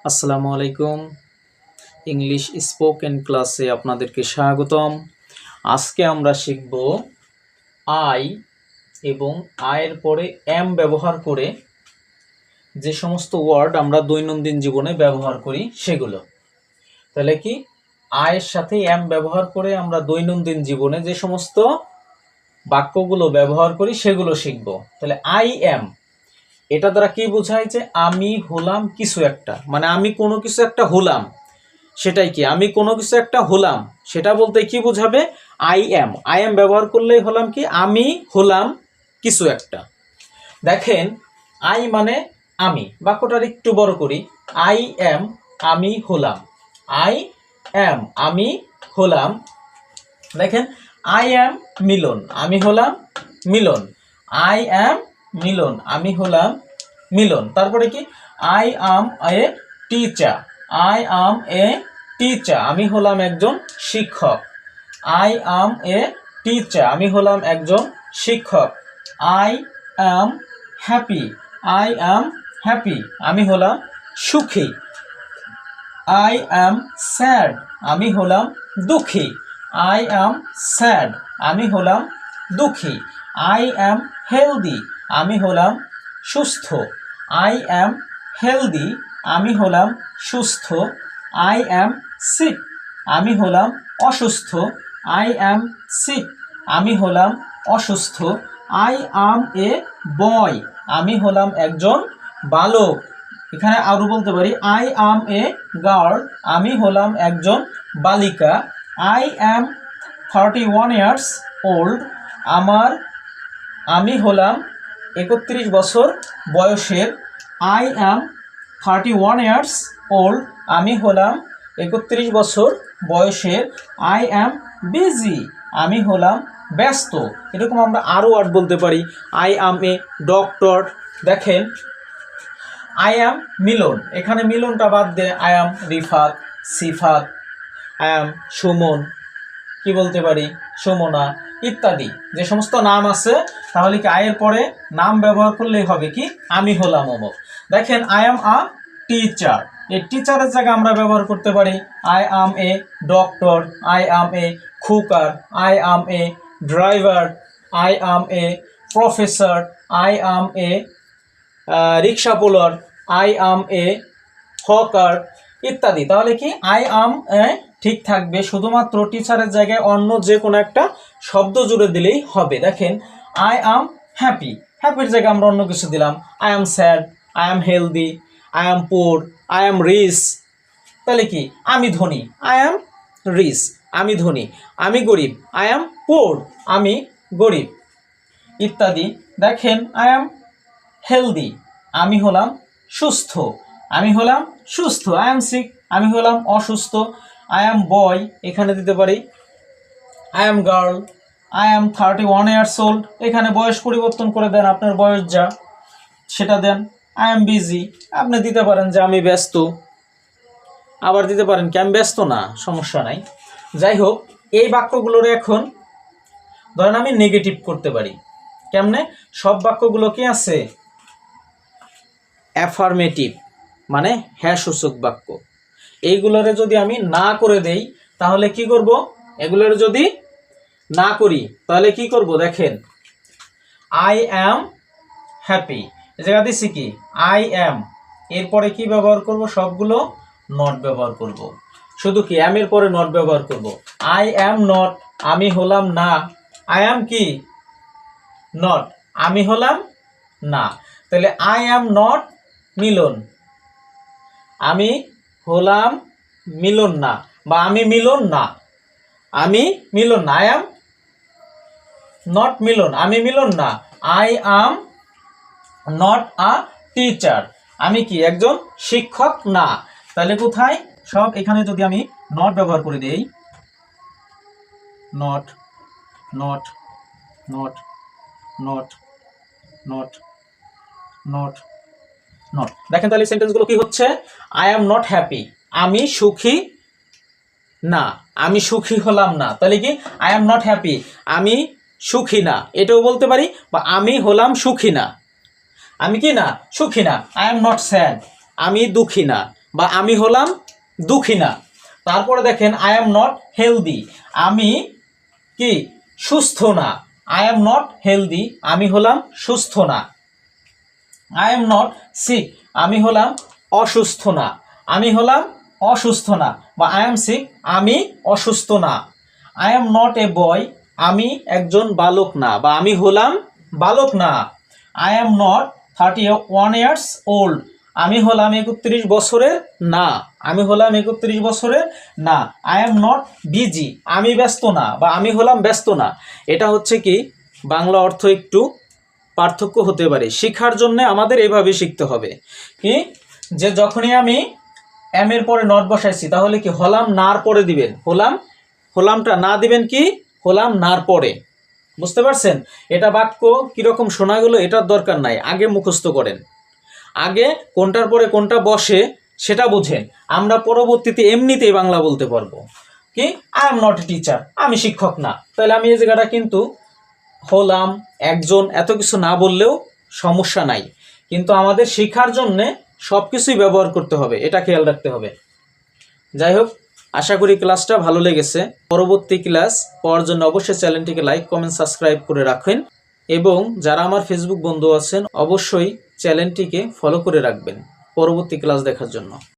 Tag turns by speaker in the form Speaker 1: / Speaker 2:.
Speaker 1: আসসালামু আলাইকুম। English spoken ক্লাসে আপনাদেরকে স্বাগতম। আজকে আমরা শিখব আই এবং আয়ের পরে এম ব্যবহার করে যে সমস্ত ওয়ার্ড আমরা দৈনন্দিন জীবনে ব্যবহার করি সেগুলো। তাহলে কি আয়ের সাথে এম ব্যবহার করে আমরা দৈনন্দিন জীবনে যে সমস্ত বাক্যগুলো ব্যবহার করি সেগুলো শিখব। তাহলে আই এম, এটা দ্বারা কি বোঝায় যে আমি হলাম কিছু একটা, মানে আমি কোনো কিছু একটা হলাম, সেটাই কি আমি কোনো কিছু একটা হলাম সেটা বলতে কি বোঝাবে? আই এম ব্যবহার করলেই হলাম কি আমি হলাম কিছু একটা। দেখেন আই মানে আমি, বাক্যটার একটু বড় করি। আই এম আমি হলাম, আই এম আমি হলাম। দেখেন আই এম মিলন, আমি হলাম মিলন, আই এম মিলন আমি হলাম মিলন। তারপরে কি I am a teacher, I am a teacher আমি হলাম একজন শিক্ষক, আই আম এ টিচার আমি হলাম একজন শিক্ষক। I am happy, I am happy আমি হলাম সুখী। আই অ্যাম স্যাড আমি হলাম দুঃখী, আই অ্যাম স্যাড আমি হলাম দুঃখী। আই অ্যাম হেলদি আমি হলাম সুস্থ, আই অ্যাম হেলদি আমি হলাম সুস্থ। আই অ্যাম সিক আমি হলাম অসুস্থ, আই অ্যাম সিক আমি হলাম অসুস্থ। আই অ্যাম এ বয় আমি হলাম একজন বালক। এখানে আরো বলতে পারি আই অ্যাম এ গার্ল আমি হলাম একজন বালিকা। আই অ্যাম 31 ইয়ার্স ওল্ড আমি হলাম 31 বছর বয়সের। আই অ্যাম 31 ইয়ার্স ওল্ড আমি হলাম 31 বছর বয়সের। আই অ্যাম বিজি আমি হলাম ব্যস্ত। এরকম আমরা আরও ওয়ার্ড বলতে পারি। I am a doctor. দেখেন আই অ্যাম মিলন, এখানে মিলনটা বাদ দিয়ে I am Rifat, Sifat, I am Suman, কি বলতে পারি সুমনা ইত্যাদি যে সমস্ত নাম আছে। তাহলে কি আয়ের পরে নাম ব্যবহার করলেই হবে কি আমি হলাম অমুক। দেখেন আই অ্যাম আ টিচার, এই টিচারের জায়গায় আমরা ব্যবহার করতে পারি I am a doctor, I am a cooker, I am a driver, I am a professor, I am a rickshaw puller, I am a hawker ইত্যাদি। তাহলে কি আই অ্যাম এ ঠিক থাকবে, শুধুমাত্র টিচারের জায়গায় অন্য যে কোনো একটা শব্দ জুড়ে দিলেই হবে। দেখেন আই অ্যাম হ্যাপি, হ্যাপির জায়গায় আমরা অন্য কিছু দিলাম। I am sad, I am healthy, I am পুর, আই অ্যাম রিচ। তাহলে কি আমি ধনী, আই অ্যাম রিচ আমি ধনী। আমি গরিব, আই অ্যাম পুর আমি গরিব ইত্যাদি। দেখেন আই অ্যাম হেলদি আমি হলাম সুস্থ, আমি হলাম সুস্থ। আই অ্যাম সিক আমি হলাম অসুস্থ। আই অ্যাম বয় এখানে দিতে পারি I am girl, I am 31 years old, এখানে বয়স পরিবর্তন করে দেন, আপনার বয়স যা সেটা দেন। আই অ্যাম বিজি আপনি দিতে পারেন যে আমি ব্যস্ত, আবার দিতে পারেন কি আমি ব্যস্ত না, সমস্যা নাই। যাই হোক এই বাক্যগুলোর এখন ধরেন আমি নেগেটিভ করতে পারি। কেমনে? সব বাক্যগুলো কি আছে অ্যাফার্মেটিভ, মানে হ্যাঁ সূচক বাক্য। এইগুলোরে যদি আমি না করে দেই তাহলে কি করব? এগুলোর যদি না করি তাহলে কি করব? দেখেন আই অ্যাম হ্যাপি, এই জায়গা দিচ্ছি কি আই অ্যাম, এরপরে কি ব্যবহার করব? সবগুলো নট ব্যবহার করব। শুধু কি অ্যাম এর পরে নট ব্যবহার করব। আই অ্যাম নট আমি হলাম না, আই অ্যাম কি নট আমি হলাম না। তাহলে আই অ্যাম নট মিলন, আমি হলাম মিলন না, বা আমি মিলন না, আমি মিলন না। আই অ্যাম নট মিলন আমি মিলন না। I am not a teacher আমি কি একজন শিক্ষক না। তাহলে কোথায় সব এখানে যদি আমি নট ব্যবহার করে দেই, not not not not not not not. দেখেন তাহলে সেন্টেন্সগুলো কি হচ্ছে? আই অ্যাম নট হ্যাপি আমি সুখী না, আমি সুখী হলাম না। তাহলে কি আই অ্যাম নট হ্যাপি আমি সুখী না, এটাও বলতে পারি। বা আমি হলাম সুখী না, আমি কি না সুখী না। আই অ্যাম নট স্যাড আমি দুঃখী না, বা আমি হলাম দুঃখী না। তারপরে দেখেন আই এম নট হেলদি, আমি কি সুস্থ না। আই এম নট হেলদি, আমি হলাম সুস্থ না। আই এম নট সিক, আমি হলাম অসুস্থ না। আমি হলাম অসুস্থ না, বা আই এম সিক, আমি অসুস্থ না। আই এম নট এ বয়, আমি একজন বালক না, বা আমি হলাম বালক না। I am not 31 years old, আমি হলাম 31 বছরের না। আমি হলাম 31 বছরের না। আই এম নট বিজি, আমি ব্যস্ত না, বা আমি হলাম ব্যস্ত না। এটা হচ্ছে কি বাংলা অর্থ একটু পার্থক্য হতে পারে। শেখার জন্য আমাদের এভাবে শিখতে হবে কি, যে যখনই আমি এম এর পরে নট বসাইছি তাহলে কি হলাম নার পরে দিবেন, হলামটা না দিবেন কি হলাম নার পরে। বুঝতে পারছেন? এটা বাক্য কিরকম শোনা গেল এটার দরকার নাই, আগে মুখস্থ করেন, আগে কোনটার পরে কোনটা বসে সেটা বুঝেন। আমরা পরবর্তীতে এমনিতেই বাংলা বলতে পারবো। কি I am not a teacher, আমি শিক্ষক না। তাহলে আমি এই জায়গাটা কিন্তু হলাম, একজন, এত কিছু না বললেও সমস্যা নাই, কিন্তু আমাদের শেখার জন্যে সব কিছুই ব্যবহার করতে হবে, এটা খেয়াল রাখতে হবে। যাই হোক, আশা করি ক্লাসটা ভালো লেগেছে। পরবর্তী ক্লাস পাওয়ার জন্য অবশ্যই চ্যানেলটিকে লাইক, কমেন্ট, সাবস্ক্রাইব করে রাখেন, এবং যারা আমার ফেসবুক বন্ধু আছেন অবশ্যই চ্যানেলটিকে ফলো করে রাখবেন পরবর্তী ক্লাস দেখার জন্য।